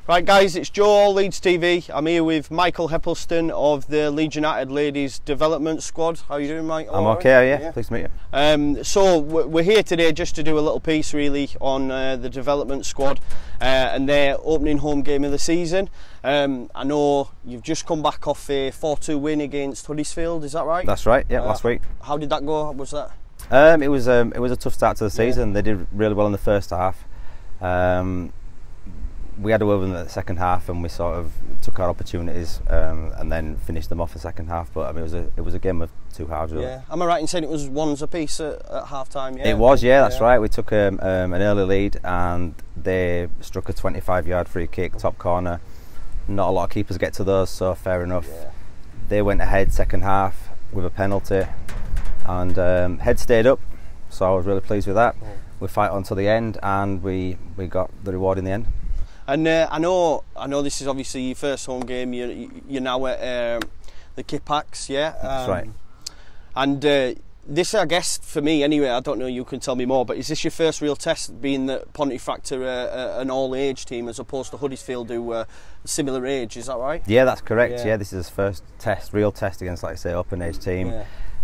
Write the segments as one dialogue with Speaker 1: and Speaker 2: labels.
Speaker 1: Right guys, it's Joe, Leeds TV. I'm here with Michael Heppleston of the Leeds United Ladies Development Squad. How are you doing, Mike?
Speaker 2: I'm okay, are you? Yeah. Pleased to meet
Speaker 1: you. So we're here today just to do a little piece really on the development squad and their opening home game of the season. I know you've just come back off a 4-2 win against Huddersfield, is that right?
Speaker 2: That's right, yeah, last week.
Speaker 1: How did that go? Was that?
Speaker 2: It was a tough start to the season. Yeah. They did really well in the first half. We had a win in the second half, and we sort of took our opportunities and then finished them off the second half. But I mean, it was a game of two halves. Really.
Speaker 1: Yeah, am I right in saying it was ones apiece at half time? Yeah,
Speaker 2: it was. Yeah, that's right. We took an early lead, and they struck a 25-yard free kick, top corner. Not a lot of keepers get to those, so fair enough. Yeah. They went ahead second half with a penalty, and head stayed up. So I was really pleased with that. We fight on to the end, and we got the reward in the end.
Speaker 1: And I know this is obviously your first home game. You're now at the Kippax, yeah.
Speaker 2: That's right.
Speaker 1: And this, I guess, for me anyway, I don't know. You can tell me more. But is this your first real test, being that Pontefract are an all-age team as opposed to Huddersfield, who a similar age? Is that right?
Speaker 2: Yeah, that's correct. Yeah, this is his first real test against, like I say, open-age team.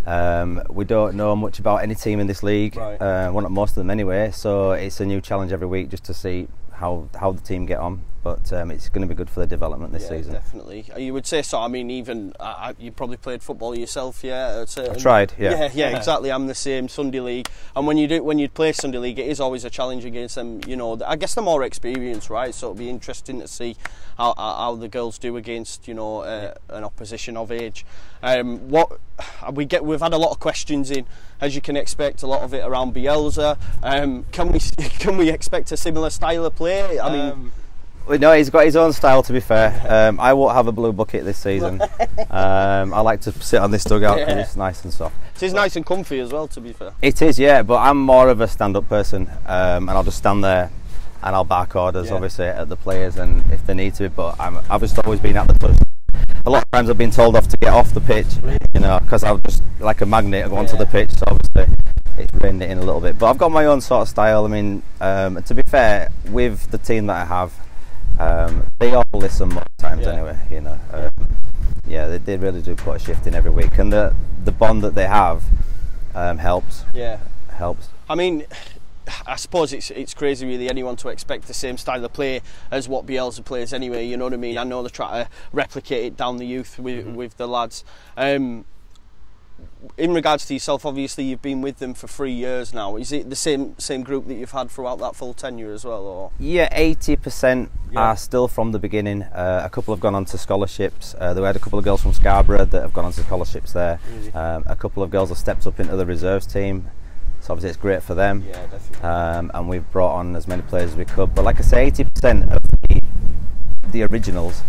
Speaker 2: Yeah. We don't know much about any team in this league. Right. Well, not most of them anyway. So it's a new challenge every week just to see how the team get on, but it's going to be good for the development this season.
Speaker 1: Definitely. You would say so. I mean, even you probably played football yourself, yeah.
Speaker 2: I tried, yeah.
Speaker 1: Yeah, exactly. I'm the same. Sunday league, and when you play Sunday league, it is always a challenge against them. You know, I guess they're more experienced, right? So it'll be interesting to see how the girls do against an opposition of age. We've had a lot of questions in, as you can expect, a lot of it around Bielsa. Can we expect a similar style of play? I mean,
Speaker 2: no, he's got his own style. To be fair, I won't have a blue bucket this season. I like to sit on this dugout because it's nice and soft.
Speaker 1: It is nice and comfy as well. To be fair,
Speaker 2: it is, yeah. But I'm more of a stand-up person, and I'll just stand there and I'll bark orders, obviously, at the players, and if they need to. But I've just always been at the club. A lot of times I've been told off to get off the pitch, you know, because I'll just, like a magnet, go onto the pitch. So obviously it's reined it in a little bit. But I've got my own sort of style. I mean, to be fair, with the team that I have, they all listen most times anyway, you know. They really do put a shift in every week, and the bond that they have helps. Yeah, helps.
Speaker 1: I mean, I suppose it's crazy really anyone to expect the same style of play as what Bielsa plays anyway, you know what I mean? I know they're trying to replicate it down the youth with the lads. In regards to yourself, obviously you've been with them for 3 years now. Is it the same group that you've had throughout that full tenure as well? Or?
Speaker 2: Yeah, 80% are still from the beginning. A couple have gone on to scholarships. There had a couple of girls from Scarborough that have gone on to scholarships there. A couple of girls have stepped up into the reserves team. So obviously it's great for them. Yeah, definitely. And we've brought on as many players as we could. But like I say, 80% of the originals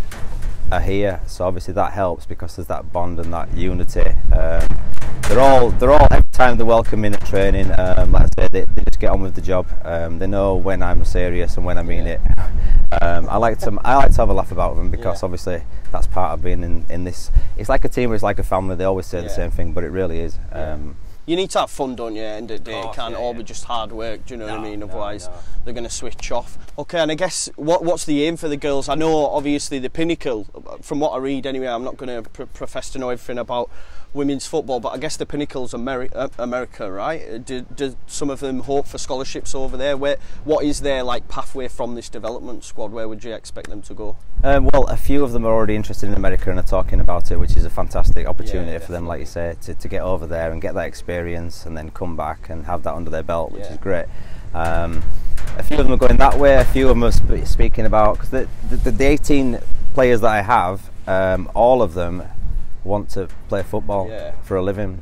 Speaker 2: are here. So obviously that helps because there's that bond and that unity. They're all every time they're welcome in at training. Like I said, they just get on with the job. They know when I'm serious and when I mean it. I like to have a laugh about them because obviously that's part of being in this. It's like a team. It's like a family. They always say the same thing, but it really is.
Speaker 1: You need to have fun, don't you? End of the day, it can't all be just hard work. Do you know what I mean? Otherwise, they're going to switch off. Okay, and I guess what's the aim for the girls? I know obviously the pinnacle, from what I read anyway. I'm not going to profess to know everything about women's football, but I guess the pinnacle's America, right? Do some of them hope for scholarships over there? What is their pathway from this development squad? Where would you expect them to go?
Speaker 2: Well, a few of them are already interested in America and are talking about it, which is a fantastic opportunity for them, like you say, to get over there and get that experience and then come back and have that under their belt, which is great. A few of them are going that way. A few of them are speaking about, because the 18 players that I have, all of them want to play football for a living,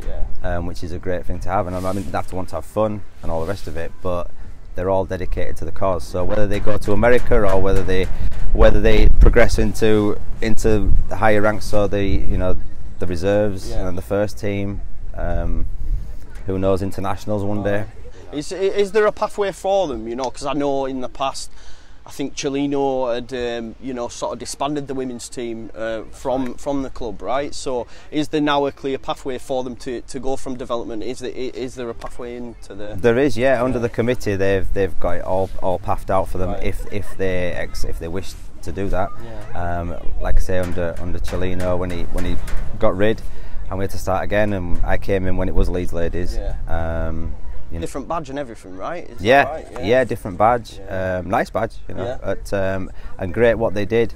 Speaker 2: which is a great thing to have. And I mean, they have to want to have fun and all the rest of it, but they're all dedicated to the cause. So whether they go to America or whether they progress into the higher ranks, so the reserves and the first team, who knows, internationals one day.
Speaker 1: Is there a pathway for them? You know, because I know in the past, I think Cellino had sort of disbanded the women's team from the club, right? So is there now a clear pathway for them to go from development? Is there a pathway into the?
Speaker 2: There is, yeah. Under the committee, they've got it all pathed out for them if they wish to do that. Like I say, under Cellino when he got rid, and we had to start again, and I came in when it was Leeds Ladies.
Speaker 1: You know. Different badge and everything, right? Is
Speaker 2: yeah,
Speaker 1: that right?
Speaker 2: yeah, different badge. Nice badge, you know. And great what they did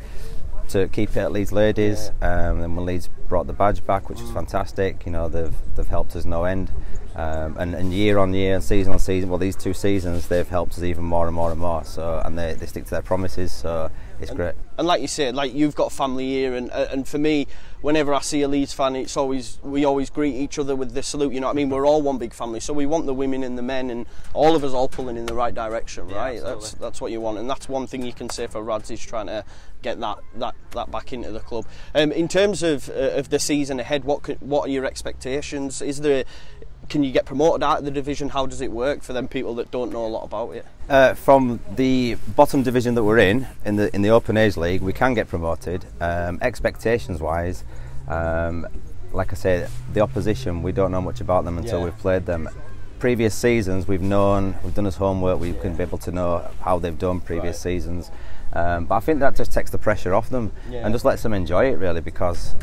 Speaker 2: to keep it at Leeds Ladies. And when Leeds brought the badge back, which was fantastic, you know, they've helped us no end. And year on year, season on season, well, these 2 seasons, they've helped us even more and more and more. So, and they stick to their promises. So it's great.
Speaker 1: And like you said, like you've got family here, and for me, whenever I see a Leeds fan, we always greet each other with the salute. You know what I mean? We're all one big family, so we want the women and the men, and all of us all pulling in the right direction, right? That's what you want, and that's one thing you can say for Rads, is trying to get that back into the club. In terms of the season ahead, what are your expectations? Can you get promoted out of the division? How does it work for them people that don't know a lot about it?
Speaker 2: From the bottom division that we're in the Open Age League, we can get promoted. Expectations wise, like I say, the opposition, we don't know much about them until we've played them. Previous seasons we've done us homework, we can be able to know how they've done previous seasons. But I think that just takes the pressure off them and just lets them enjoy it, really, because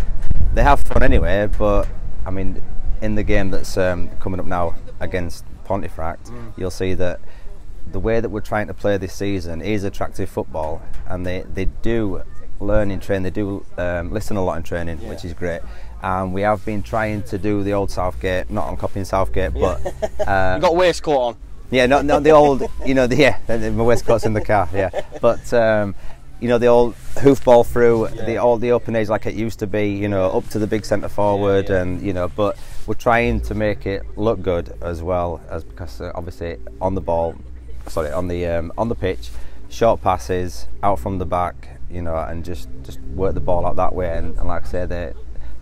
Speaker 2: they have fun anyway. But I mean, in the game that's coming up now against Pontefract, you'll see that the way that we're trying to play this season is attractive football, and they do learn in training, they do listen a lot in training, which is great. And we have been trying to do the old Southgate, not on copying Southgate, but
Speaker 1: you got waistcoat on.
Speaker 2: Yeah, not the old, you know, my waistcoat's in the car, but you know, the old hoof ball through, the open age like it used to be, you know, up to the big centre forward, and you know, but we're trying to make it look good as well, as because obviously on the pitch, short passes out from the back, you know, and just work the ball out that way, and like I say,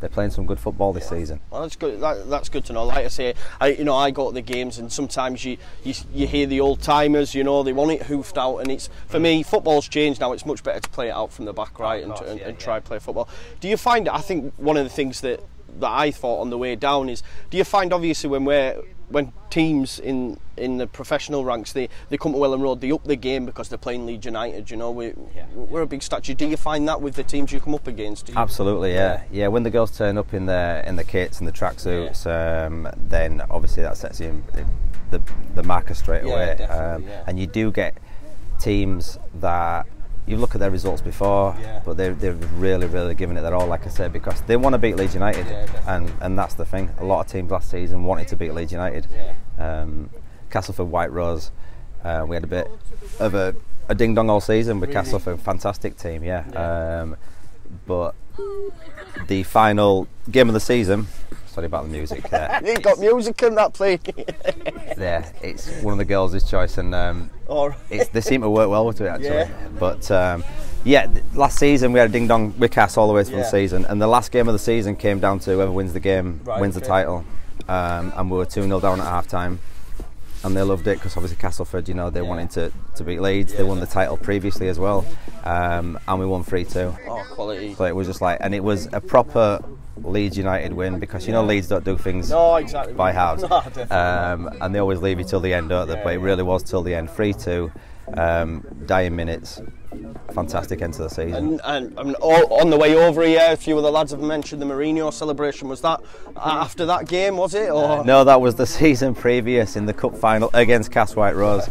Speaker 2: they're playing some good football this season.
Speaker 1: Well, that's good. That's good to know. Like I say, I go to the games, and sometimes you hear the old timers. You know, they want it hoofed out, and it's, for me, football's changed now. It's much better to play it out from the back, right, and try to play football. Do you find it? I think one of the things that I thought on the way down is, do you find obviously when teams in the professional ranks they come to Welland Road, they up the game because they're playing Leeds United, you know, we're a big statue. Do you find that with the teams you come up against?
Speaker 2: Absolutely, yeah. When the girls turn up in the kits and the tracksuits, then obviously that sets you the marker straight away. And you do get teams that you look at their results before, but they're really giving it their all, like I said, because they want to beat Leeds United, and that's the thing. A lot of teams last season wanted to beat Leeds United. Castleford, White Rose, we had a bit of a ding dong all season with Castleford, fantastic team, but the final game of the season. Sorry about the music.
Speaker 1: You got music in that play.
Speaker 2: Yeah, it's one of the girls' choice, and they seem to work well with it actually. But last season we had a ding dong with Cass all the way through the season, and the last game of the season came down to whoever wins the game wins the title, and we were 2-0 down at half time. And they loved it because obviously Castleford, you know, they wanted to beat Leeds. They won the title previously as well, and we won 3-2.
Speaker 1: Oh, quality!
Speaker 2: So it was just like, and it was a proper Leeds United win, because you know Leeds don't do things by halves, and they always leave you till the end, don't they? But it really was till the end. 3-2, dying minutes. Fantastic end to the season.
Speaker 1: And on the way over here, a few of the lads have mentioned the Mourinho celebration. Was that after that game, was it? Or?
Speaker 2: No, that was the season previous in the cup final against Cass White Rose.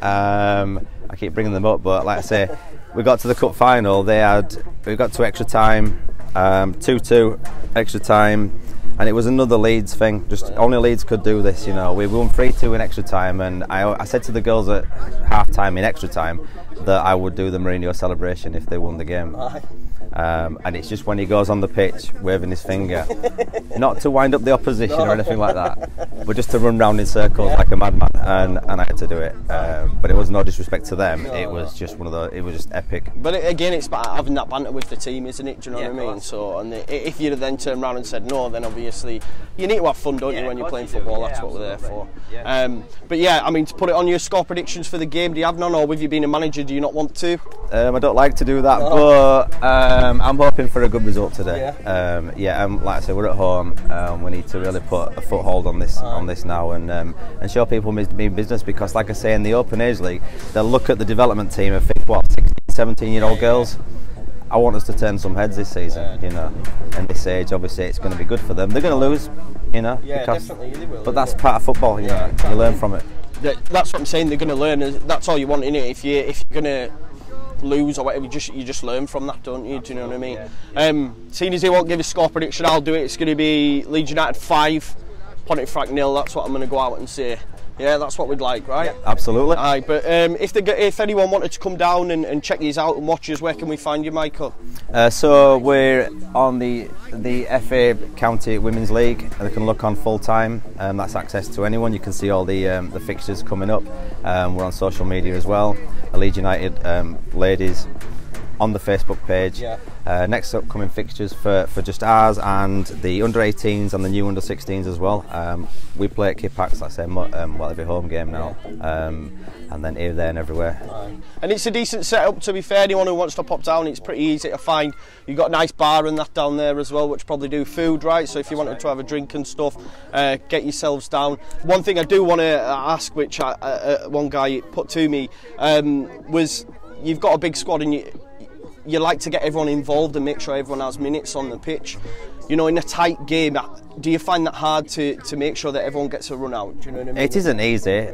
Speaker 2: I keep bringing them up, but like I say, we got to the cup final. We got to extra time, 2-2 extra time, and it was another Leeds thing. Just only Leeds could do this, you know. We won 3-2 in extra time, and I said to the girls at half time in extra time that I would do the Mourinho celebration if they won the game. And it's just when he goes on the pitch waving his finger, not to wind up the opposition or anything like that, but just to run round in circles like a madman, and I had to do it. But it was no disrespect to them. It was just it was just epic.
Speaker 1: But again, it's about having that banter with the team, isn't it? Do you know what I mean? So, and if you'd have then turned around and said no, then obviously you need to have fun, don't you, when you're playing football? That's what we're there for. But yeah, I mean, to put it on your score predictions for the game, do you have none, or with you being a manager, do you not want to?
Speaker 2: I don't like to do that, but I'm hoping for a good result today. Like I said, we're at home. We need to really put a foothold on this now, and show people mean business, because like I say, in the Open Age League, they'll look at the development team and think, what, 16, 17-year-old girls. I want us to turn some heads this season, you know. And this age, obviously, it's going to be good for them. They're going to lose, you know.
Speaker 1: Yeah, definitely, they will.
Speaker 2: But that's part of football, you know. Exactly. You learn from it.
Speaker 1: That's what I'm saying. They're going to learn. That's all you want, innit? If you're going to lose or whatever, you just learn from that, don't you? Do you know what I mean? Seeing as he won't give a score prediction, I'll do it. It's going to be Leeds United 5, Pontefract 0. That's what I'm going to go out and say. Yeah, that's what we'd like, right? Yeah,
Speaker 2: absolutely.
Speaker 1: Aye, but if anyone wanted to come down and check these out and watch us, where can we find you, Michael?
Speaker 2: So we're on the FA County Women's League, and they can look on full time. That's access to anyone. You can see all the fixtures coming up. We're on social media as well. Leeds United ladies on the Facebook page. Next upcoming fixtures for just ours and the under-18s and the new under-16s as well. We play at Kippax, like I say, every home game now, and then here, there and everywhere.
Speaker 1: And it's a decent setup, to be fair. Anyone who wants to pop down, it's pretty easy to find. You've got a nice bar and that down there as well, which probably do food, right? So if you wanted to have a drink and stuff, get yourselves down. One thing I do want to ask, which one guy put to me, was you've got a big squad and you like to get everyone involved and make sure everyone has minutes on the pitch. You know, in a tight game, do you find that hard to make sure that everyone gets a run out? Do you know what I mean?
Speaker 2: It isn't easy,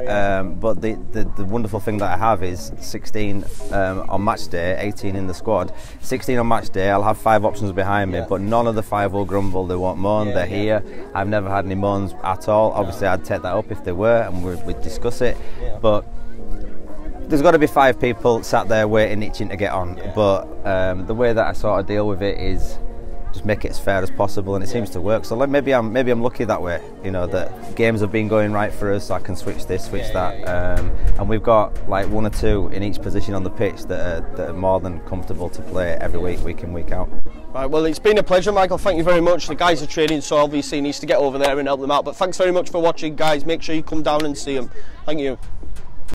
Speaker 2: but the wonderful thing that I have is 16 on match day, 18 in the squad. 16 on match day, I'll have 5 options behind me, but none of the 5 will grumble, they won't moan, they're here. I've never had any moans at all. Obviously, I'd take that up if they were, and we'd discuss it. But there's got to be 5 people sat there waiting, itching to get on. But the way that I sort of deal with it is just make it as fair as possible, and it seems to work. So maybe I'm lucky that way, you know, that games have been going right for us. So I can switch this, switch that, and we've got like 1 or 2 in each position on the pitch that are more than comfortable to play every week in, week out.
Speaker 1: Right, well, it's been a pleasure, Michael. Thank you very much. The guys are training, so obviously he needs to get over there and help them out. But thanks very much for watching, guys. Make sure you come down and see them. Thank you.